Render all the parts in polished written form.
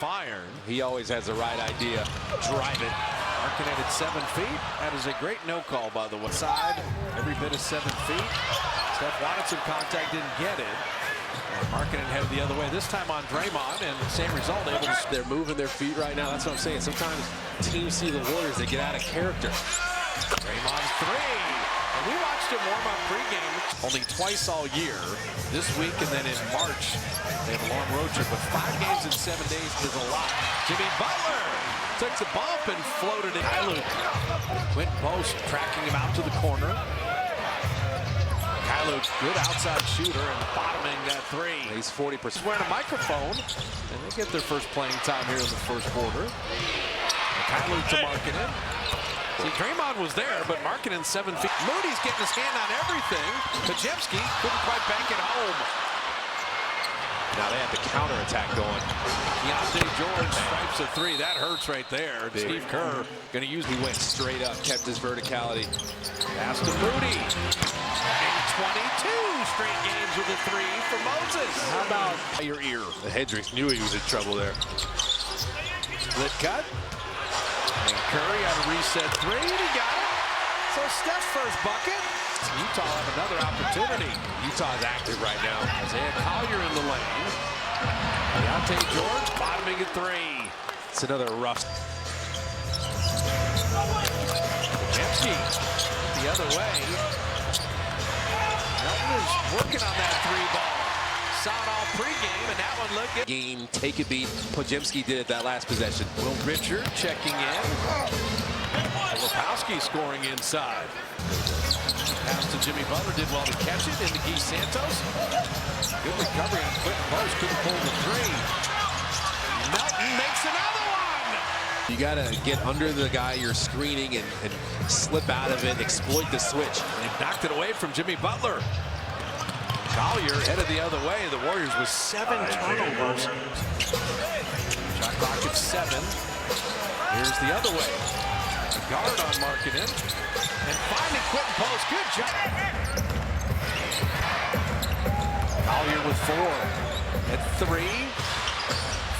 Fire. He always has the right idea. Drive it. Markkanen at 7 feet. That is a great no call, by the way. Side, every bit of 7 feet. Steph wanted some contact, didn't get it. And Markkanen headed the other way, this time on Draymond, and same result. They're moving their feet right now. That's what I'm saying. Sometimes teams see the Warriors, they get out of character. Draymond 3. And we watched him warm up pregame only twice all year. This week and then in March. They have a long road trip, but 5 games in 7 days is a lot. Jimmy Butler takes a bump and floated it. Quentin Post tracking him out to the corner. Kylu, good outside shooter and bottoming that 3. He's 40%. Wearing a microphone, and they get their first playing time here in the first quarter. Kylu to Markkanen. See, Draymond was there, but Markkanen 7 feet. Moody's getting his hand on everything. Podziemski couldn't quite bank it home. Now they have the counterattack going. Keontae George stripes a 3. That hurts right there. Big. Steve Kerr going to use. He went straight up, kept his verticality. Pass to Moody. And 22 straight games with a 3 for Moses. How about your ear? Hendricks knew he was in trouble there. Split cut. And Curry on a reset 3. And he got it. So Steph's first bucket. Utah have another opportunity. Utah's active right now. Isaiah Collier in the lane. Keontae George bottoming at 3. It's another rough. Podziemski the other way. Melton is working on that 3 ball. Saw it all pregame, and that one looked good. Game, take a beat. Podziemski did it that last possession. Will Richard checking in. Lepowski scoring inside. Pass to Jimmy Butler, did well to catch it into Guy Santos. Good recovery on Quentin Post, couldn't pull the 3. Melton makes another one! You gotta get under the guy you're screening and slip out of it, exploit the switch. They knocked it away from Jimmy Butler. Collier headed the other way. The Warriors with 7 turnovers. Shot clock at 7. Here's the other way. A guard on Markkanen. And finding Quentin Post. Good job. Collier with 4. At 3.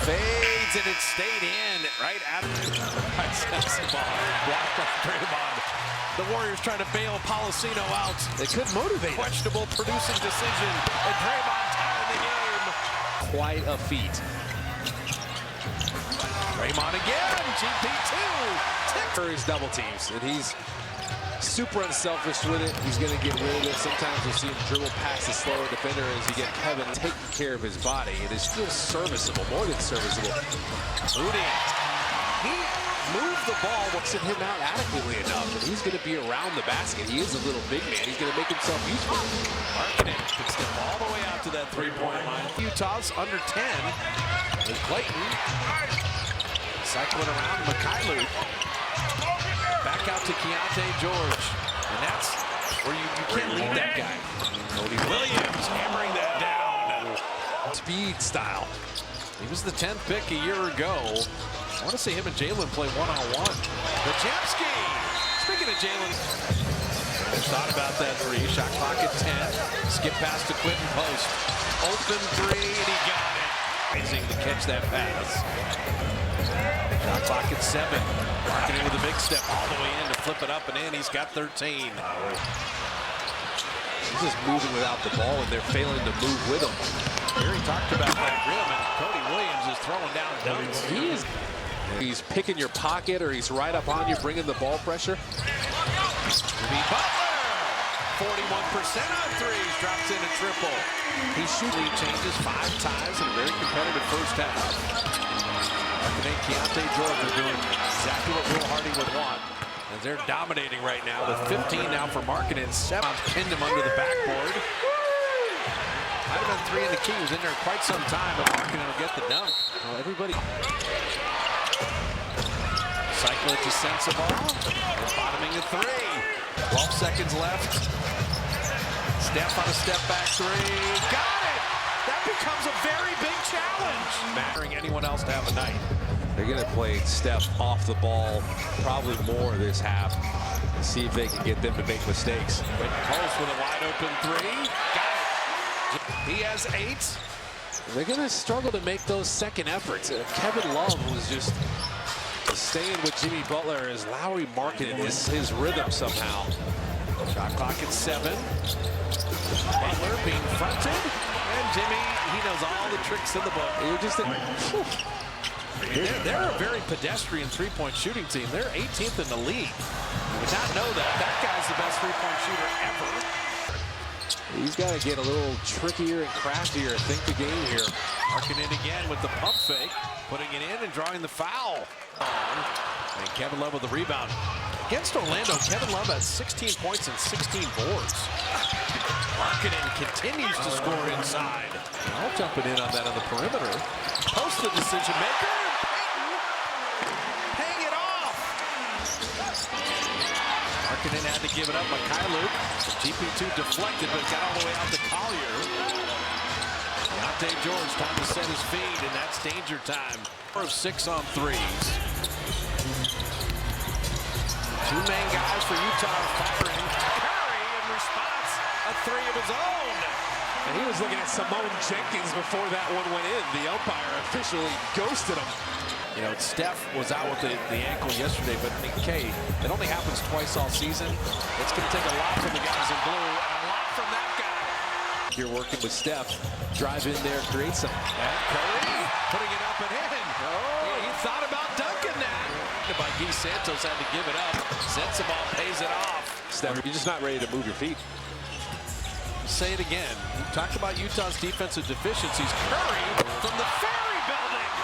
Fades, and it stayed in right at the ball. Blocked off Draymond. The Warriors trying to bail Policino out. They could motivate him. Questionable producing decision. And Draymond tied the game. Quite a feat. Draymond again. GP2. Curry's double teams, and he's super unselfish with it. He's going to get rid of it. Sometimes you'll see him dribble past the slower defender as you get Kevin taking care of his body. It is still serviceable, more than serviceable. Moody. He moved the ball. Works him out adequately enough, and he's going to be around the basket. He is a little big man. He's going to make himself useful. Markkanen can step all the way out to that 3-point line. Utah's under 10. With Clayton cycling around Kylu. Back out to Keontae George. And that's where you can't leave that guy. Cody Williams hammering that down. Speed style. He was the 10th pick a year ago. I want to see him and Jalen play one-on-one. Podziemski. Speaking of Jalen, thought about that 3. Shot clock at 10. Skip pass to Quentin Post. Open 3, and he got it. Amazing to catch that pass. Shot clock at 7. Markkanen with a big step all the way in to flip it up and in. He's got 13. He's just moving without the ball, and they're failing to move with him. Here he talked about that rim, and Cody Williams is throwing down dunks. He's picking your pocket, or he's right up on you, bringing the ball pressure. Jimmy Butler, 41% on 3s, drops in a triple. He shooting changes 5 times in a very competitive first half. Markkanen, Keontae George are doing exactly what Will Hardy would want. As they're dominating right now with 15 now for Markkanen. 7 pinned him under the backboard. Might have been 3 in the key. He was in there quite some time, but Markkanen will get the dunk. Well, everybody. Cycle it to Sensabaugh. And bottoming at 3. 12 seconds left. Steph on a step back 3. Got it! That becomes a very big challenge. Mattering anyone else to have a night. They're going to play Steph off the ball probably more this half. See if they can get them to make mistakes. Post with a wide open 3. Got it. He has 8. They're going to struggle to make those second efforts. Kevin Love was just staying with Jimmy Butler as Lowry marketed his rhythm somehow. Shot clock at 7. Butler being fronted, and Jimmy, he knows all the tricks in the book. You're just they're a very pedestrian three-point shooting team. They're 18th in the league. You would not know that. That guy's the best three-point shooter ever. He's got to get a little trickier and craftier, think the game here. Marking it again with the pump fake, putting it in and drawing the foul. And Kevin Love with the rebound. Against Orlando, Kevin Love has 16 points and 16 boards. Markkanen continues to score inside. All jumping in on that on the perimeter. Post the decision maker. Paying it off. Markkanen had to give it up. Mikhailuk. GP2 deflected, but got all the way out to Collier. Deontay George time to set his feed, and that's danger time. 4 of 6 on threes. Two main guys for Utah firing. Curry in response, a 3 of his own. And he was looking at Simone Jenkins before that one went in. The umpire officially ghosted him. You know, Steph was out with the ankle yesterday, but Kay, it only happens twice all season. It's going to take a lot from the guys in blue and a lot from that guy. You're working with Steph. Drive in there, create something. And Curry putting it up and in. Oh, he thought about dunking that. By Guy Santos had to give it up. Sensabaugh pays it off. Steph, you're just not ready to move your feet. Say it again. We talked about Utah's defensive deficiencies. Curry from the Ferry Building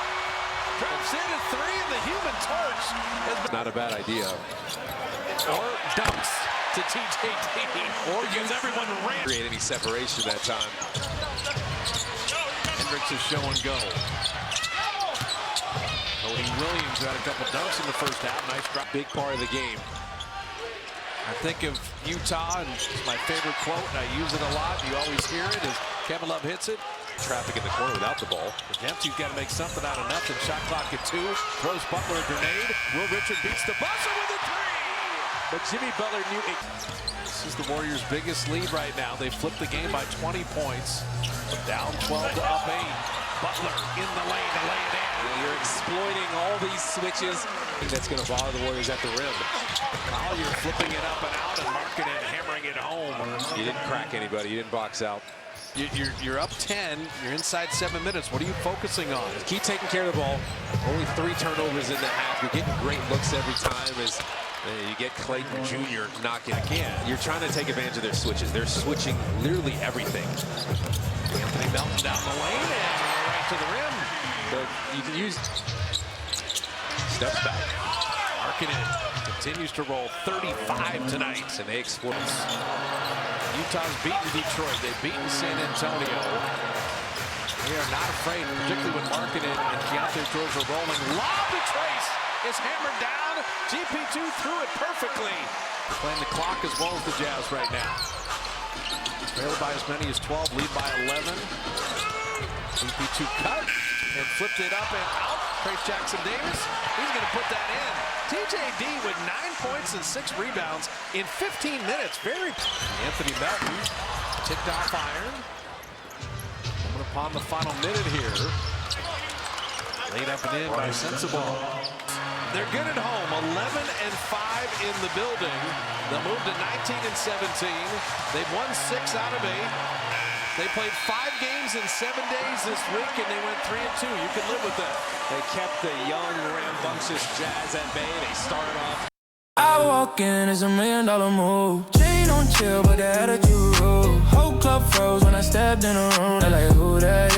drops in a 3 in the Human Torch. Not a bad idea. Or dumps to TJD. Or gives everyone ran. Create any separation that time. Hendricks is show and go. Cody Williams had a couple dunks in the first half. Nice drop. Big part of the game. I think of Utah, and it's my favorite quote, and I use it a lot. You always hear it as Kevin Love hits it. Traffic in the corner without the ball. Dempsey's got to make something out of nothing. Shot clock at 2. Throws Butler a grenade. Will Richard beats the buzzer with a 3. But Jimmy Butler knew it. This is the Warriors' biggest lead right now. They flipped the game by 20 points. Down 12 to up 8. Butler in the lane to lay it in. You're exploiting all these switches. I think that's going to bother the Warriors at the rim. Collier flipping it up and out and Markkanen hammering it home. You didn't crack anybody. You didn't box out. You're up 10. You're inside 7 minutes. What are you focusing on? Keep taking care of the ball. Only 3 turnovers in the half. You're getting great looks every time as you get Clayton Jr. knocking again. You're trying to take advantage of their switches. They're switching literally everything. Anthony Melton down the lane and right to the rim. But you can use steps back. Markkanen continues to roll 35 tonight. And they explode. Utah's beaten Detroit. They've beaten San Antonio. They are not afraid, particularly when Markkanen and Deontay George are rolling. Lob to Trace is hammered down. GP2 threw it perfectly. Playing the clock as well as the Jazz right now. Trailed by as many as 12, lead by 11. GP2 cut and flipped it up and out. Trace Jackson Davis, he's going to put that in. TJD with 9 points and 6 rebounds in 15 minutes. Anthony Melton ticked off iron. Coming upon the final minute here. Laid up and in by Sensabaugh. They're good at home, 11-5 in the building. They'll move to 19-17. They've won 6 out of 8. They played 5 games in 7 days this week, and they went 3-2. You can live with that. They kept the young, rambunctious Jazz at bay. They started off. I walk in, it's $1 million move. Chain on chill, but the attitude rude. Whole club froze when I stepped in the room. They're like, who that